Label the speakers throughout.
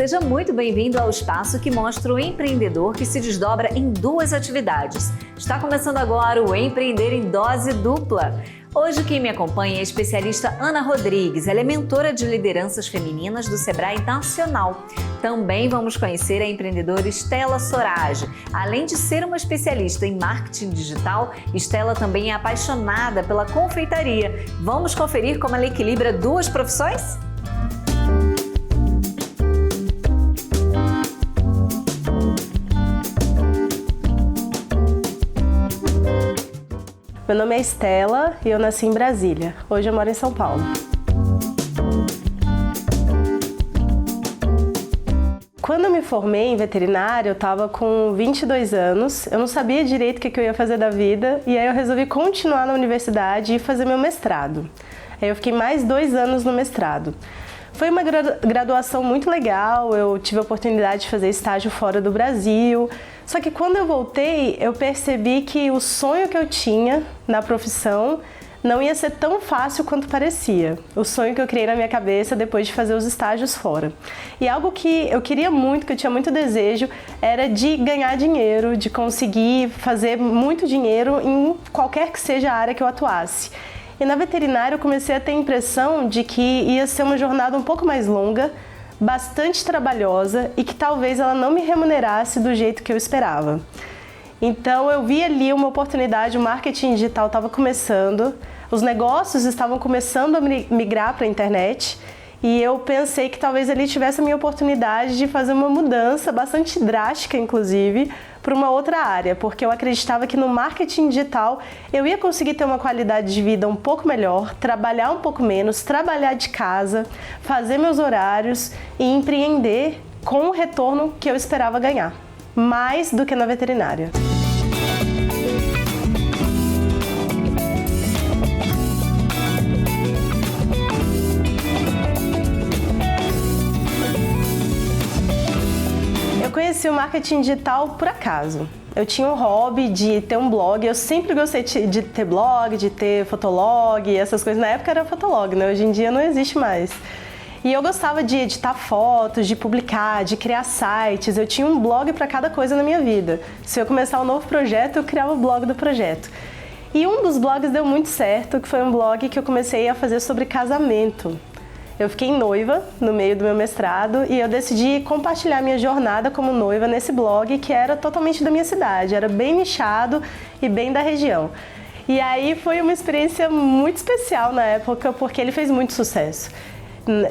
Speaker 1: Seja muito bem-vindo ao espaço que mostra o empreendedor que se desdobra em duas atividades. Está começando agora o Empreender em Dose Dupla. Hoje quem me acompanha é a especialista Ana Rodrigues, ela é mentora de lideranças femininas do Sebrae Nacional. Também vamos conhecer a empreendedora Estela Sorage. Além de ser uma especialista em marketing digital, Estela também é apaixonada pela confeitaria. Vamos conferir como ela equilibra duas profissões?
Speaker 2: Meu nome é Estela e eu nasci em Brasília. Hoje eu moro em São Paulo. Quando eu me formei em veterinária, eu estava com 22 anos, eu não sabia direito o que eu ia fazer da vida e aí eu resolvi continuar na universidade e fazer meu mestrado. Aí eu fiquei mais 2 anos no mestrado. Foi uma graduação muito legal, eu tive a oportunidade de fazer estágio fora do Brasil. Só que quando eu voltei, eu percebi que o sonho que eu tinha na profissão não ia ser tão fácil quanto parecia. O sonho que eu criei na minha cabeça depois de fazer os estágios fora. E algo que eu queria muito, que eu tinha muito desejo, era de ganhar dinheiro, de conseguir fazer muito dinheiro em qualquer que seja a área que eu atuasse. E na veterinária eu comecei a ter a impressão de que ia ser uma jornada um pouco mais longa, bastante trabalhosa e que talvez ela não me remunerasse do jeito que eu esperava. Então eu vi ali uma oportunidade, o marketing digital estava começando, os negócios estavam começando a migrar para a internet e eu pensei que talvez ali tivesse a minha oportunidade de fazer uma mudança bastante drástica, inclusive, para uma outra área, porque eu acreditava que no marketing digital eu ia conseguir ter uma qualidade de vida um pouco melhor, trabalhar um pouco menos, trabalhar de casa, fazer meus horários e empreender com o retorno que eu esperava ganhar, mais do que na veterinária. Eu conheci o marketing digital por acaso. Eu tinha um hobby de ter um blog, eu sempre gostei de ter blog, de ter fotolog, essas coisas. Na época era fotolog, né? Hoje em dia não existe mais. E eu gostava de editar fotos, de publicar, de criar sites. Eu tinha um blog para cada coisa na minha vida. Se eu começar um novo projeto, eu criava o blog do projeto. E um dos blogs deu muito certo, que foi um blog que eu comecei a fazer sobre casamento. Eu fiquei noiva no meio do meu mestrado e eu decidi compartilhar minha jornada como noiva nesse blog que era totalmente da minha cidade, era bem nichado e bem da região. E aí foi uma experiência muito especial na época porque ele fez muito sucesso.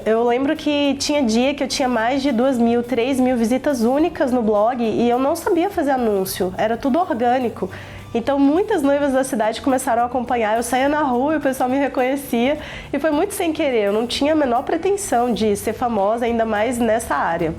Speaker 2: Eu lembro que tinha dia que eu tinha mais de 2.000, 3.000 visitas únicas no blog e eu não sabia fazer anúncio, era tudo orgânico. Então muitas noivas da cidade começaram a acompanhar, eu saía na rua e o pessoal me reconhecia e foi muito sem querer, eu não tinha a menor pretensão de ser famosa, ainda mais nessa área.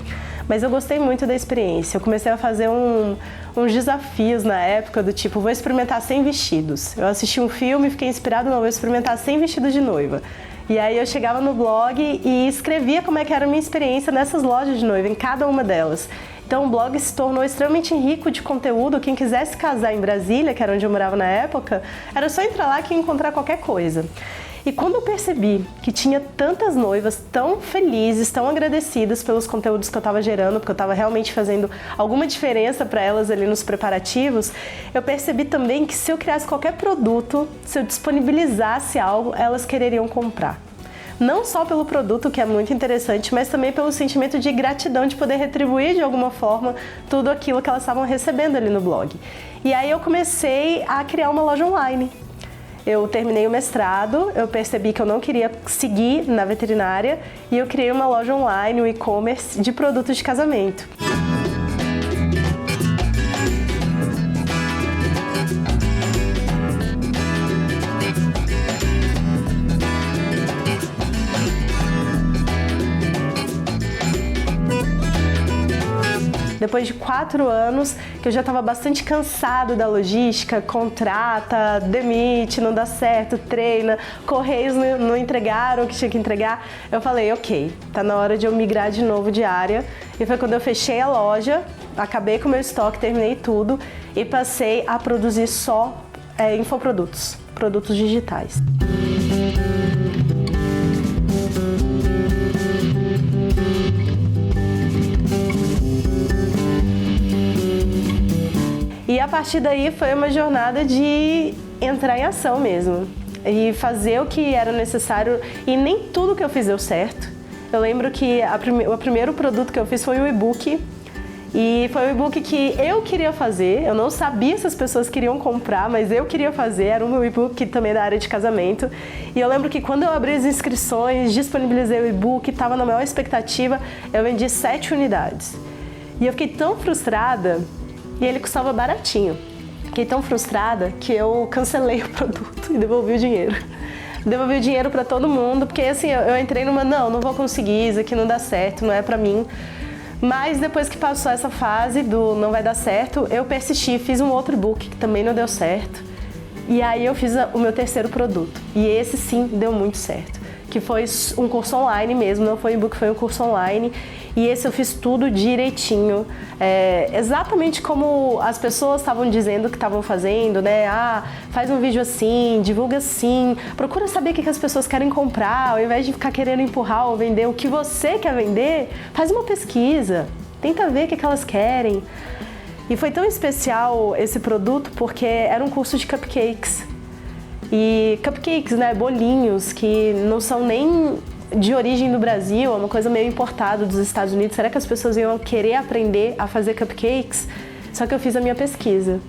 Speaker 2: Mas eu gostei muito da experiência, eu comecei a fazer uns desafios na época do tipo, vou experimentar 100 vestidos. Eu assisti um filme e fiquei inspirada, não, vou experimentar 100 vestidos de noiva. E aí eu chegava no blog e escrevia como é que era a minha experiência nessas lojas de noiva, em cada uma delas. Então o blog se tornou extremamente rico de conteúdo, quem quisesse casar em Brasília, que era onde eu morava na época, era só entrar lá que ia encontrar qualquer coisa. E quando eu percebi que tinha tantas noivas tão felizes, tão agradecidas pelos conteúdos que eu estava gerando, porque eu estava realmente fazendo alguma diferença para elas ali nos preparativos, eu percebi também que se eu criasse qualquer produto, se eu disponibilizasse algo, elas quereriam comprar. Não só pelo produto, que é muito interessante, mas também pelo sentimento de gratidão, de poder retribuir de alguma forma tudo aquilo que elas estavam recebendo ali no blog. E aí eu comecei a criar uma loja online. Eu terminei o mestrado, eu percebi que eu não queria seguir na veterinária e eu criei uma loja online, um e-commerce de produtos de casamento. Depois de 4 anos, que eu já estava bastante cansado da logística, contrata, demite, não dá certo, treina, Correios não entregaram o que tinha que entregar, eu falei, ok, tá na hora de eu migrar de novo de área. E foi quando eu fechei a loja, acabei com o meu estoque, terminei tudo e passei a produzir só infoprodutos, produtos digitais. a partir daí foi uma jornada de entrar em ação mesmo e fazer o que era necessário, e nem tudo que eu fiz deu certo. Eu lembro que o primeiro produto que eu fiz foi um e-book, e foi um e-book que eu queria fazer. Eu não sabia se as pessoas queriam comprar, mas eu queria fazer. Era um e-book também da área de casamento. E eu lembro que quando eu abri as inscrições, disponibilizei o e-book, estava na maior expectativa, eu vendi 7 unidades. E eu fiquei tão frustrada, e ele custava baratinho. Fiquei tão frustrada que eu cancelei o produto e devolvi o dinheiro. Devolvi o dinheiro para todo mundo, porque assim, eu entrei numa, não vou conseguir, isso aqui não dá certo, não é para mim. Mas depois que passou essa fase do não vai dar certo, eu persisti, fiz um outro e-book que também não deu certo. E aí eu fiz o meu terceiro produto. E esse sim deu muito certo. Que foi um curso online mesmo, não foi um e-book, foi um curso online. E esse eu fiz tudo direitinho, exatamente como as pessoas estavam dizendo que estavam fazendo, né? Faz um vídeo assim, divulga assim, procura saber o que as pessoas querem comprar, ao invés de ficar querendo empurrar ou vender o que você quer vender, faz uma pesquisa, tenta ver o que elas querem. E foi tão especial esse produto porque era um curso de cupcakes. E cupcakes, né, bolinhos que não são nem de origem do Brasil, é uma coisa meio importada dos Estados Unidos. Será que as pessoas iam querer aprender a fazer cupcakes? Só que eu fiz a minha pesquisa.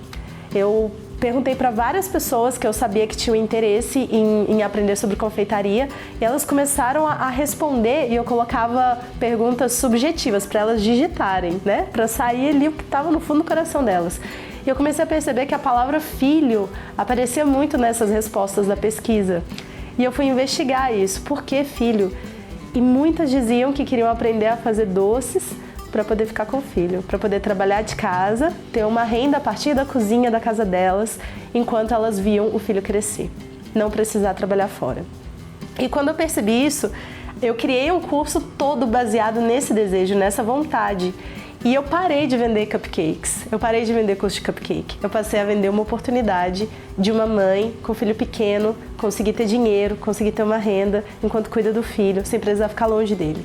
Speaker 2: Eu perguntei para várias pessoas que eu sabia que tinham interesse em aprender sobre confeitaria, e elas começaram a responder, e eu colocava perguntas subjetivas para elas digitarem, né, para sair ali o que estava no fundo do coração delas. E eu comecei a perceber que a palavra filho aparecia muito nessas respostas da pesquisa. E eu fui investigar isso. Por que filho? E muitas diziam que queriam aprender a fazer doces para poder ficar com o filho, para poder trabalhar de casa, ter uma renda a partir da cozinha da casa delas, enquanto elas viam o filho crescer, não precisar trabalhar fora. E quando eu percebi isso, eu criei um curso todo baseado nesse desejo, nessa vontade. E eu parei de vender cupcakes, eu parei de vender curso de cupcake. Eu passei a vender uma oportunidade de uma mãe com filho pequeno conseguir ter dinheiro, conseguir ter uma renda enquanto cuida do filho, sem precisar ficar longe dele.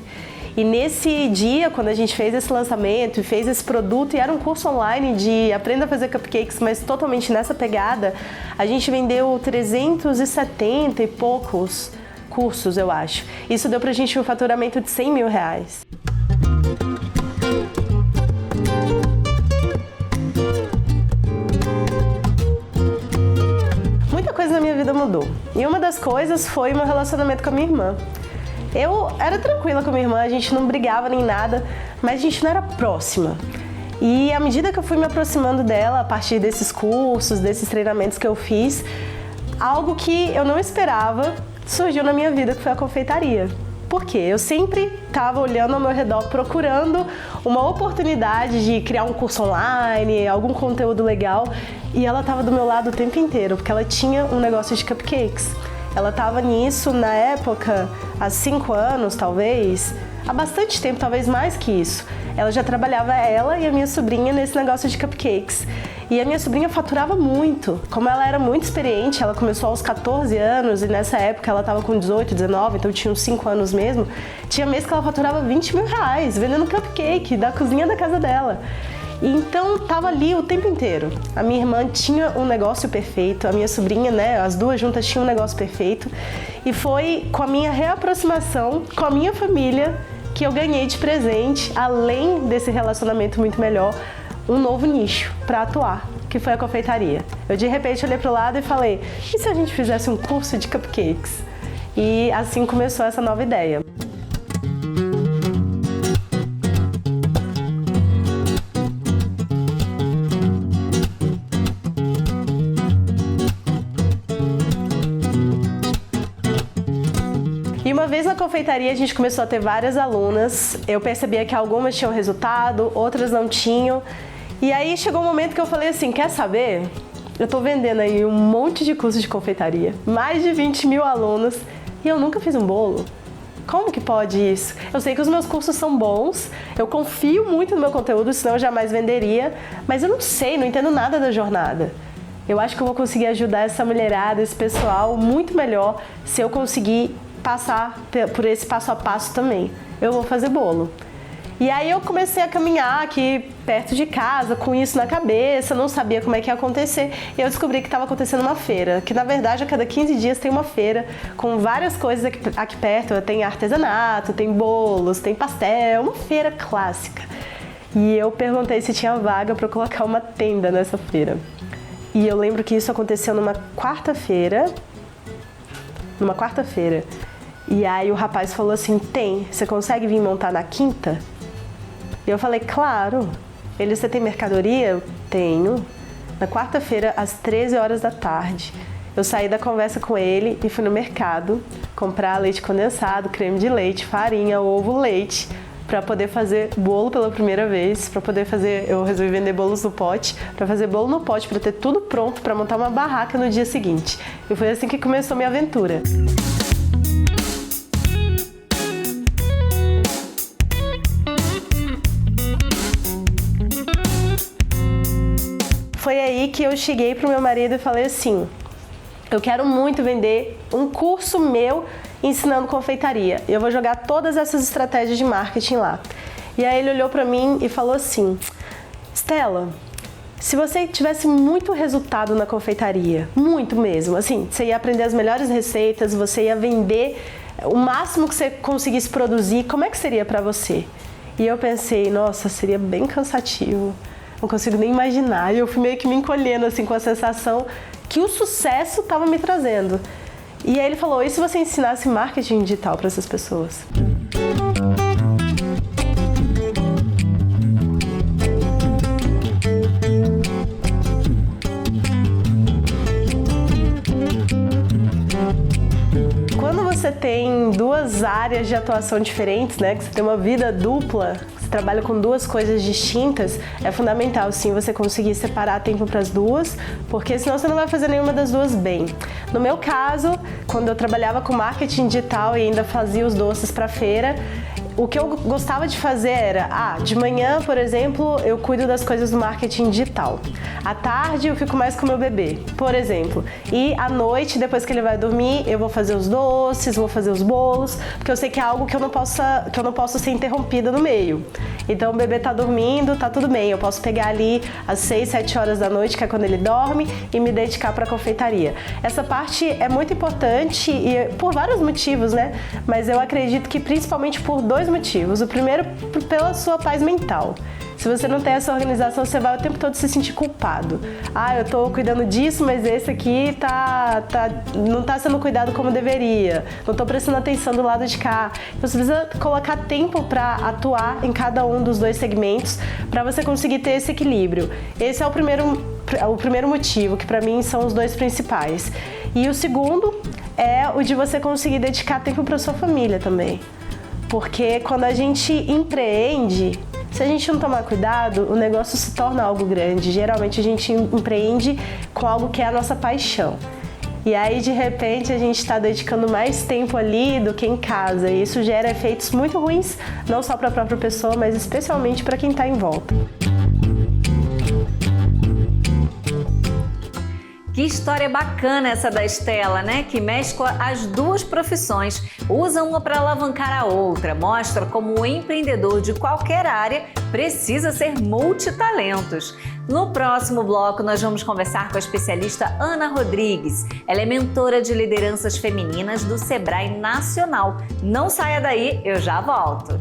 Speaker 2: E nesse dia, quando a gente fez esse lançamento e fez esse produto, e era um curso online de aprenda a fazer cupcakes, mas totalmente nessa pegada, a gente vendeu 370 e poucos cursos, eu acho. Isso deu pra gente um faturamento de R$100 mil. Muita coisa na minha vida mudou. E uma das coisas foi o meu relacionamento com a minha irmã. Eu era tranquila com a minha irmã, a gente não brigava nem nada, mas a gente não era próxima. E à medida que eu fui me aproximando dela, a partir desses cursos, desses treinamentos que eu fiz, algo que eu não esperava surgiu na minha vida, que foi a confeitaria. Por quê? Eu sempre estava olhando ao meu redor, procurando uma oportunidade de criar um curso online, algum conteúdo legal, e ela estava do meu lado o tempo inteiro, porque ela tinha um negócio de cupcakes. Ela estava nisso na época, há 5 anos talvez, há bastante tempo, talvez mais que isso. Ela já trabalhava, ela e a minha sobrinha, nesse negócio de cupcakes. E a minha sobrinha faturava muito. Como ela era muito experiente, ela começou aos 14 anos e nessa época ela estava com 18, 19, então tinha uns 5 anos mesmo. Tinha mês que ela faturava R$20 mil vendendo cupcake da cozinha da casa dela. Então tava ali o tempo inteiro. A minha irmã tinha um negócio perfeito, a minha sobrinha, né, as duas juntas tinham um negócio perfeito. E foi com a minha reaproximação com a minha família que eu ganhei de presente, além desse relacionamento muito melhor, um novo nicho para atuar, que foi a confeitaria. Eu de repente olhei pro lado e falei, e se a gente fizesse um curso de cupcakes? E assim começou essa nova ideia. E uma vez na confeitaria a gente começou a ter várias alunas, eu percebia que algumas tinham resultado, outras não tinham. E aí chegou um momento que eu falei assim, quer saber? Eu tô vendendo aí um monte de cursos de confeitaria, mais de 20 mil alunos, e eu nunca fiz um bolo. Como que pode isso? Eu sei que os meus cursos são bons, eu confio muito no meu conteúdo, senão eu jamais venderia, mas eu não sei, não entendo nada da jornada. Eu acho que eu vou conseguir ajudar essa mulherada, esse pessoal, muito melhor se eu conseguir passar por esse passo a passo também. Eu vou fazer bolo. E aí eu comecei a caminhar aqui perto de casa, com isso na cabeça, não sabia como é que ia acontecer. E eu descobri que estava acontecendo uma feira, que na verdade a cada 15 dias tem uma feira com várias coisas aqui perto. Tem artesanato, tem bolos, tem pastel, uma feira clássica. E eu perguntei se tinha vaga para colocar uma tenda nessa feira. E eu lembro que isso aconteceu numa quarta-feira. E aí o rapaz falou assim, você consegue vir montar na quinta? E eu falei, claro. Você tem mercadoria? Eu tenho. Na quarta-feira, às 13 horas da tarde, eu saí da conversa com ele e fui no mercado comprar leite condensado, creme de leite, farinha, ovo, leite, para poder fazer bolo pela primeira vez, eu resolvi vender bolos no pote, para fazer bolo no pote, para ter tudo pronto para montar uma barraca no dia seguinte. E foi assim que começou a minha aventura. Foi aí que eu cheguei pro meu marido e falei assim, eu quero muito vender um curso meu ensinando confeitaria. Eu vou jogar todas essas estratégias de marketing lá. E aí ele olhou pra mim e falou assim, Stella, se você tivesse muito resultado na confeitaria, muito mesmo, assim, você ia aprender as melhores receitas, você ia vender o máximo que você conseguisse produzir, como é que seria pra você? E eu pensei, nossa, seria bem cansativo. Não consigo nem imaginar. E eu fui meio que me encolhendo assim com a sensação que o sucesso estava me trazendo. E aí ele falou, e se você ensinasse marketing digital para essas pessoas? Quando você tem duas áreas de atuação diferentes, né, que você tem uma vida dupla, trabalha com duas coisas distintas, é fundamental sim você conseguir separar tempo para as duas, porque senão você não vai fazer nenhuma das duas bem. No meu caso, quando eu trabalhava com marketing digital e ainda fazia os doces para feira, o que eu gostava de fazer era, de manhã, por exemplo, eu cuido das coisas do marketing digital. À tarde eu fico mais com o meu bebê, por exemplo. E à noite, depois que ele vai dormir, eu vou fazer os doces, vou fazer os bolos, porque eu sei que é algo que eu não posso ser interrompida no meio. Então o bebê tá dormindo, tá tudo bem, eu posso pegar ali às 6, 7 horas da noite, que é quando ele dorme, e me dedicar para a confeitaria. Essa parte é muito importante e por vários motivos, né? Mas eu acredito que principalmente por dois motivos. O primeiro, pela sua paz mental. Se você não tem essa organização, você vai o tempo todo se sentir culpado. Eu tô cuidando disso, mas esse aqui não tá sendo cuidado como deveria. Não tô prestando atenção do lado de cá. Então, você precisa colocar tempo para atuar em cada um dos dois segmentos para você conseguir ter esse equilíbrio. Esse é o primeiro motivo, que para mim são os dois principais. E o segundo é o de você conseguir dedicar tempo para sua família também. Porque quando a gente empreende, se a gente não tomar cuidado, o negócio se torna algo grande. Geralmente a gente empreende com algo que é a nossa paixão. E aí, de repente, a gente está dedicando mais tempo ali do que em casa. E isso gera efeitos muito ruins, não só para a própria pessoa, mas especialmente para quem está em volta.
Speaker 1: Que história bacana essa da Stella, né? Que mescla as duas profissões, usa uma para alavancar a outra, mostra como o empreendedor de qualquer área precisa ser multitalentos. No próximo bloco, nós vamos conversar com a especialista Ana Rodrigues. Ela é mentora de lideranças femininas do Sebrae Nacional. Não saia daí, eu já volto.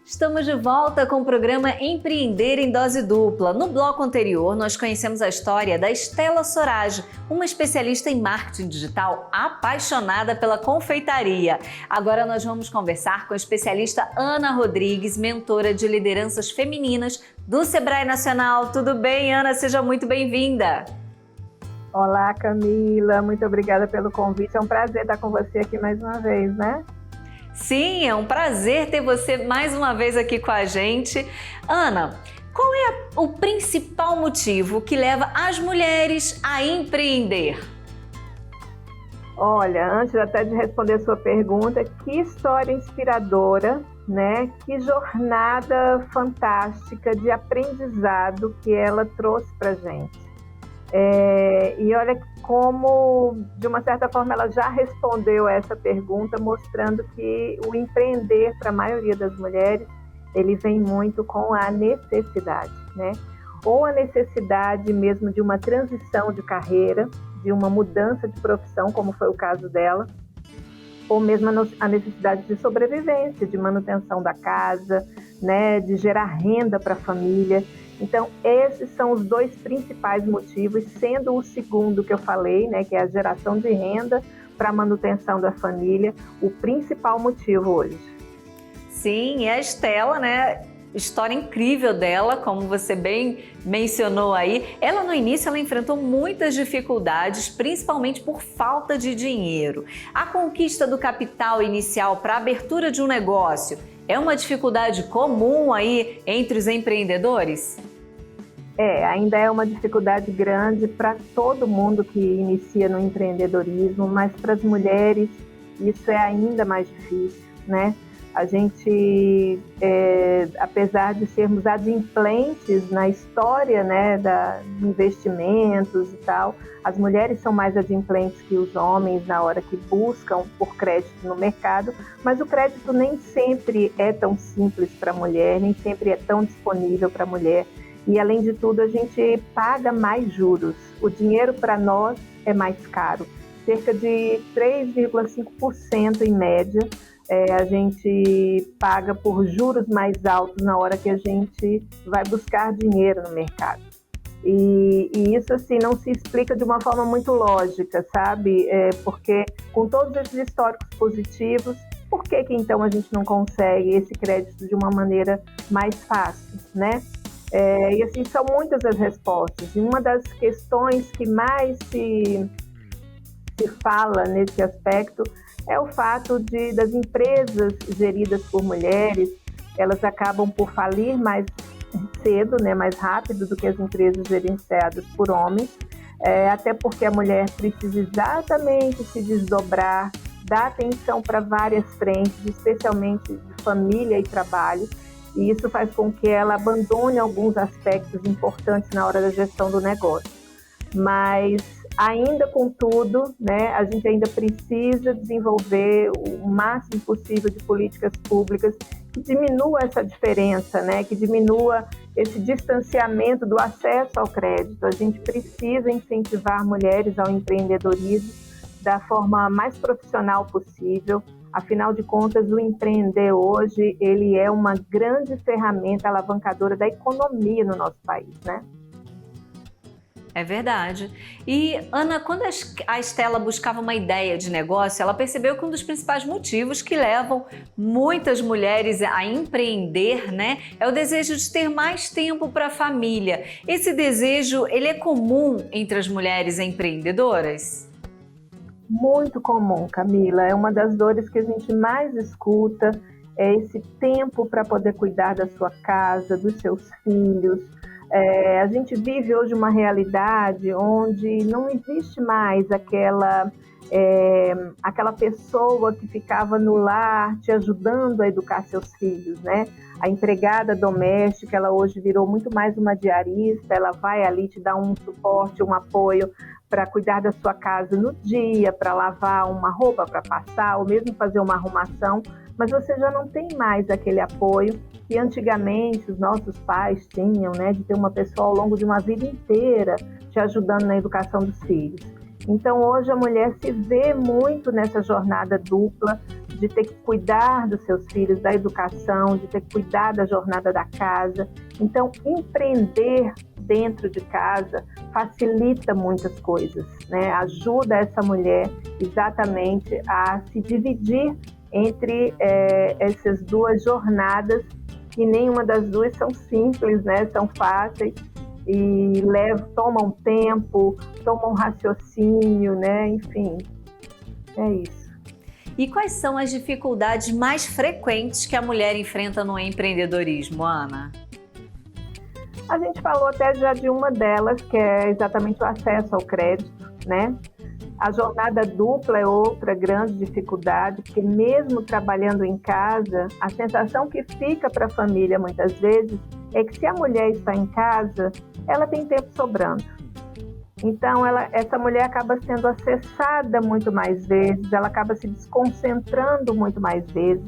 Speaker 1: Estamos de volta com o programa Empreender em Dose Dupla. No bloco anterior, nós conhecemos a história da Stella Sorage, uma especialista em marketing digital apaixonada pela confeitaria. Agora nós vamos conversar com a especialista Ana Rodrigues, mentora de lideranças femininas do Sebrae Nacional. Tudo bem, Ana? Seja muito bem-vinda.
Speaker 3: Olá, Camila. Muito obrigada pelo convite. É um prazer estar com você aqui mais uma vez, né?
Speaker 1: Sim, é um prazer ter você mais uma vez aqui com a gente. Ana, qual é o principal motivo que leva as mulheres a empreender?
Speaker 3: Olha, antes até de responder a sua pergunta, que história inspiradora, né? Que jornada fantástica de aprendizado que ela trouxe para gente. E olha como, de uma certa forma, ela já respondeu essa pergunta, mostrando que o empreender, para a maioria das mulheres, ele vem muito com a necessidade, né? Ou a necessidade mesmo de uma transição de carreira, de uma mudança de profissão, como foi o caso dela, ou mesmo a necessidade de sobrevivência, de manutenção da casa, né? De gerar renda para a família. Então, esses são os dois principais motivos, sendo o segundo que eu falei, né, que é a geração de renda para a manutenção da família, o principal motivo hoje.
Speaker 1: Sim, e a Estela, né? História incrível dela, como você bem mencionou aí. Ela no início ela enfrentou muitas dificuldades, principalmente por falta de dinheiro. A conquista do capital inicial para a abertura de um negócio é uma dificuldade comum aí entre os empreendedores?
Speaker 3: Ainda é uma dificuldade grande para todo mundo que inicia no empreendedorismo, mas para as mulheres isso é ainda mais difícil, né? A gente, apesar de sermos adimplentes na história, né, de investimentos e tal, as mulheres são mais adimplentes que os homens na hora que buscam por crédito no mercado, mas o crédito nem sempre é tão simples para a mulher, nem sempre é tão disponível para a mulher. E, além de tudo, a gente paga mais juros. O dinheiro para nós é mais caro, cerca de 3,5% em média. A gente paga por juros mais altos na hora que a gente vai buscar dinheiro no mercado. E isso, assim, não se explica de uma forma muito lógica, sabe? Porque com todos esses históricos positivos, por que então a gente não consegue esse crédito de uma maneira mais fácil, né? E assim, são muitas as respostas. E uma das questões que mais se fala nesse aspecto é o fato das empresas geridas por mulheres, elas acabam por falir mais cedo, né, mais rápido do que as empresas gerenciadas por homens, até porque a mulher precisa exatamente se desdobrar, dar atenção para várias frentes, especialmente de família e trabalho, e isso faz com que ela abandone alguns aspectos importantes na hora da gestão do negócio. Mas ainda contudo, né, a gente ainda precisa desenvolver o máximo possível de políticas públicas que diminua essa diferença, né, que diminua esse distanciamento do acesso ao crédito. A gente precisa incentivar mulheres ao empreendedorismo da forma mais profissional possível. Afinal de contas, o empreender hoje, ele é uma grande ferramenta alavancadora da economia no nosso país, né?
Speaker 1: É verdade. E, Ana, quando a Estela buscava uma ideia de negócio, ela percebeu que um dos principais motivos que levam muitas mulheres a empreender, né, é o desejo de ter mais tempo para a família. Esse desejo, ele é comum entre as mulheres empreendedoras?
Speaker 3: Muito comum, Camila. É uma das dores que a gente mais escuta, é esse tempo para poder cuidar da sua casa, dos seus filhos. A gente vive hoje uma realidade onde não existe mais aquela pessoa que ficava no lar te ajudando a educar seus filhos, né? A empregada doméstica, ela hoje virou muito mais uma diarista, ela vai ali te dar um suporte, um apoio para cuidar da sua casa no dia, para lavar uma roupa, para passar, ou mesmo fazer uma arrumação, mas você já não tem mais aquele apoio que antigamente os nossos pais tinham, né, de ter uma pessoa ao longo de uma vida inteira te ajudando na educação dos filhos. Então, hoje a mulher se vê muito nessa jornada dupla de ter que cuidar dos seus filhos, da educação, de ter que cuidar da jornada da casa. Então, empreender dentro de casa facilita muitas coisas, né? Ajuda essa mulher exatamente a se dividir entre essas duas jornadas, que nenhuma das duas são simples, né? São fáceis e tomam tempo, tomam raciocínio, né? Enfim, é isso.
Speaker 1: E quais são as dificuldades mais frequentes que a mulher enfrenta no empreendedorismo, Ana?
Speaker 3: A gente falou até já de uma delas, que é exatamente o acesso ao crédito, né? A jornada dupla é outra grande dificuldade, porque mesmo trabalhando em casa, a sensação que fica para a família muitas vezes é que se a mulher está em casa, ela tem tempo sobrando. Então, essa mulher acaba sendo acessada muito mais vezes, ela acaba se desconcentrando muito mais vezes,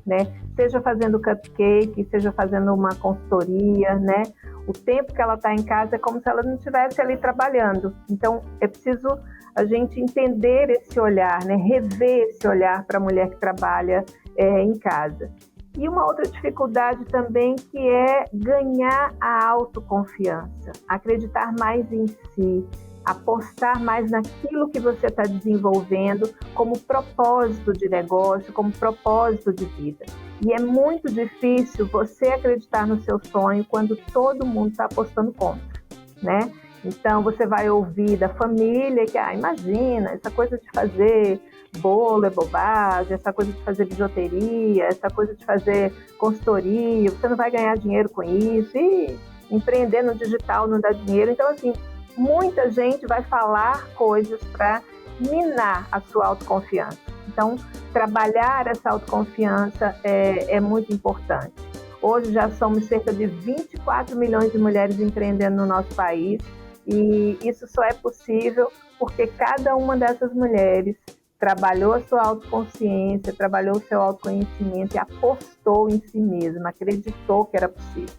Speaker 3: né? Seja fazendo cupcake, seja fazendo uma consultoria, né? O tempo que ela está em casa é como se ela não estivesse ali trabalhando. Então, é preciso a gente entender esse olhar, né? Rever esse olhar para a mulher que trabalha em casa. E uma outra dificuldade também que é ganhar a autoconfiança, acreditar mais em si, apostar mais naquilo que você está desenvolvendo como propósito de negócio, como propósito de vida. E é muito difícil você acreditar no seu sonho quando todo mundo está apostando contra, né? Então você vai ouvir da família que, imagina, essa coisa de fazer bolo é bobagem, essa coisa de fazer bijuteria, essa coisa de fazer consultoria, você não vai ganhar dinheiro com isso, e empreender no digital não dá dinheiro. Então, assim, muita gente vai falar coisas para minar a sua autoconfiança. Então, trabalhar essa autoconfiança é muito importante. Hoje já somos cerca de 24 milhões de mulheres empreendendo no nosso país, e isso só é possível porque cada uma dessas mulheres trabalhou a sua autoconsciência, trabalhou o seu autoconhecimento e apostou em si mesma, acreditou que era possível.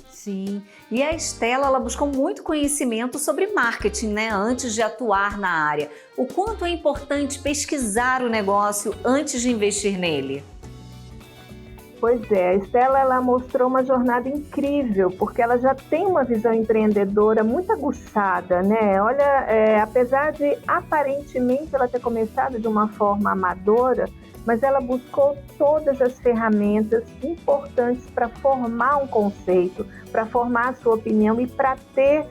Speaker 1: Sim, e a Estela, ela buscou muito conhecimento sobre marketing, né, antes de atuar na área. O quanto é importante pesquisar o negócio antes de investir nele?
Speaker 3: Pois é, a Estela, ela mostrou uma jornada incrível, porque ela já tem uma visão empreendedora muito aguçada, né? Olha, apesar de aparentemente ela ter começado de uma forma amadora, mas ela buscou todas as ferramentas importantes para formar um conceito, para formar a sua opinião e para ter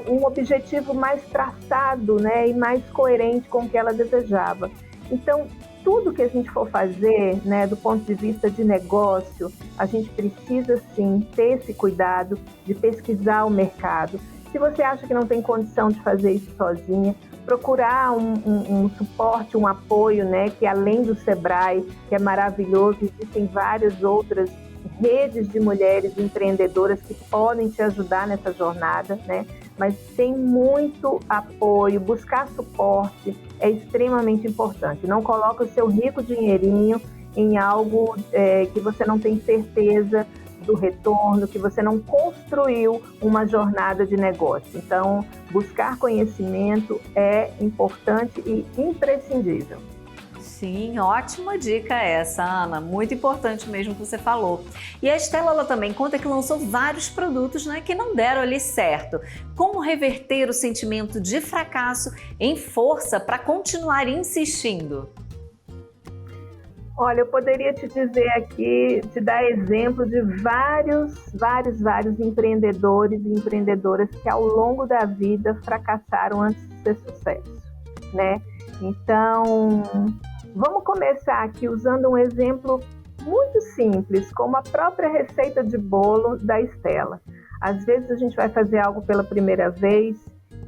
Speaker 3: um objetivo mais traçado, né, e mais coerente com o que ela desejava. Então, tudo que a gente for fazer, né, do ponto de vista de negócio, a gente precisa sim ter esse cuidado de pesquisar o mercado. Se você acha que não tem condição de fazer isso sozinha, procurar um suporte, um apoio, né, que além do Sebrae, que é maravilhoso, existem várias outras redes de mulheres empreendedoras que podem te ajudar nessa jornada, né? Mas tem muito apoio, buscar suporte é extremamente importante. Não coloque o seu rico dinheirinho em algo que você não tem certeza do retorno, que você não construiu uma jornada de negócio. Então, buscar conhecimento é importante e imprescindível.
Speaker 1: Sim, ótima dica essa, Ana. Muito importante mesmo que você falou. E a Estela, ela também conta que lançou vários produtos, né, que não deram ali certo. Como reverter o sentimento de fracasso em força para continuar insistindo?
Speaker 3: Olha, eu poderia te dizer aqui, te dar exemplo de vários empreendedores e empreendedoras que ao longo da vida fracassaram antes de ser sucesso, né? Então, vamos começar aqui usando um exemplo muito simples, como a própria receita de bolo da Estela. Às vezes a gente vai fazer algo pela primeira vez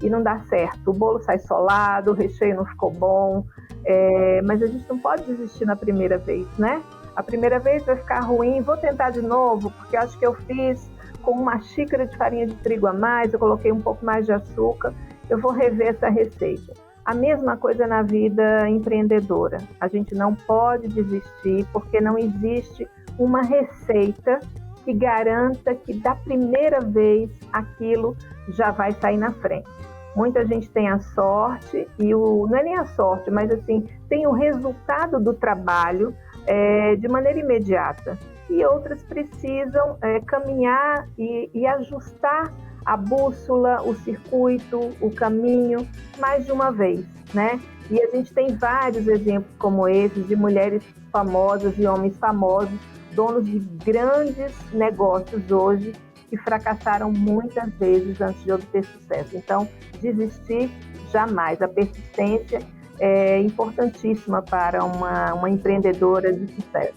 Speaker 3: e não dá certo. O bolo sai solado, o recheio não ficou bom, mas a gente não pode desistir na primeira vez, né? A primeira vez vai ficar ruim, vou tentar de novo, porque acho que eu fiz com uma xícara de farinha de trigo a mais, eu coloquei um pouco mais de açúcar, eu vou rever essa receita. A mesma coisa na vida empreendedora. A gente não pode desistir porque não existe uma receita que garanta que da primeira vez aquilo já vai sair na frente. Muita gente tem a sorte, não é nem a sorte, mas assim, tem o resultado do trabalho de maneira imediata. E outras precisam caminhar e ajustar a bússola, o circuito, o caminho, mais de uma vez, né? E a gente tem vários exemplos como esses de mulheres famosas e homens famosos, donos de grandes negócios hoje, que fracassaram muitas vezes antes de obter sucesso. Então, desistir jamais. A persistência é importantíssima para uma empreendedora de sucesso.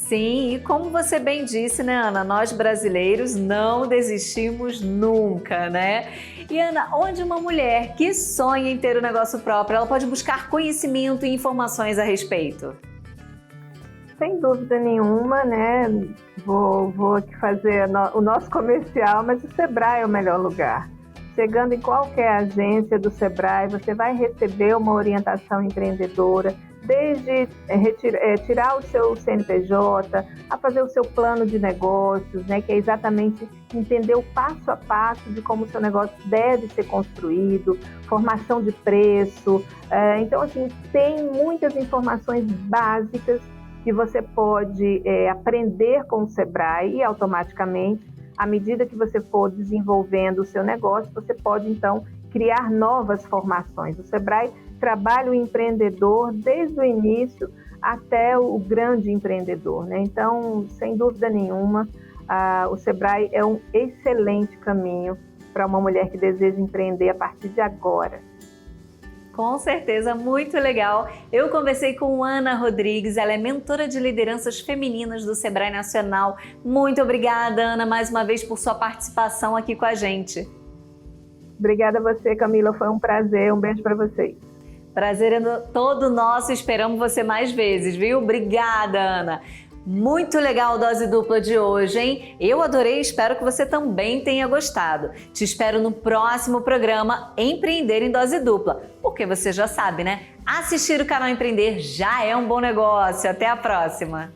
Speaker 1: Sim, e como você bem disse, né, Ana, nós brasileiros não desistimos nunca, né? E Ana, onde uma mulher que sonha em ter um negócio próprio, ela pode buscar conhecimento e informações a respeito?
Speaker 3: Sem dúvida nenhuma, né? Vou aqui fazer o nosso comercial, mas o Sebrae é o melhor lugar. Chegando em qualquer agência do Sebrae, você vai receber uma orientação empreendedora, desde tirar o seu CNPJ, a fazer o seu plano de negócios, né, que é exatamente entender o passo a passo de como o seu negócio deve ser construído, formação de preço. Então, assim, tem muitas informações básicas que você pode aprender com o Sebrae e automaticamente, à medida que você for desenvolvendo o seu negócio, você pode, então, criar novas formações. O Sebrae trabalha o empreendedor desde o início até o grande empreendedor, né? Então, sem dúvida nenhuma, o Sebrae é um excelente caminho para uma mulher que deseja empreender a partir de agora.
Speaker 1: Com certeza, muito legal. Eu conversei com Ana Rodrigues, ela é mentora de lideranças femininas do Sebrae Nacional. Muito obrigada, Ana, mais uma vez por sua participação aqui com a gente.
Speaker 3: Obrigada a você, Camila, foi um prazer. Um beijo para vocês.
Speaker 1: Prazer é todo nosso, esperamos você mais vezes, viu? Obrigada, Ana. Muito legal a dose dupla de hoje, hein? Eu adorei e espero que você também tenha gostado. Te espero no próximo programa Empreender em Dose Dupla, porque você já sabe, né? Assistir o canal Empreender já é um bom negócio. Até a próxima!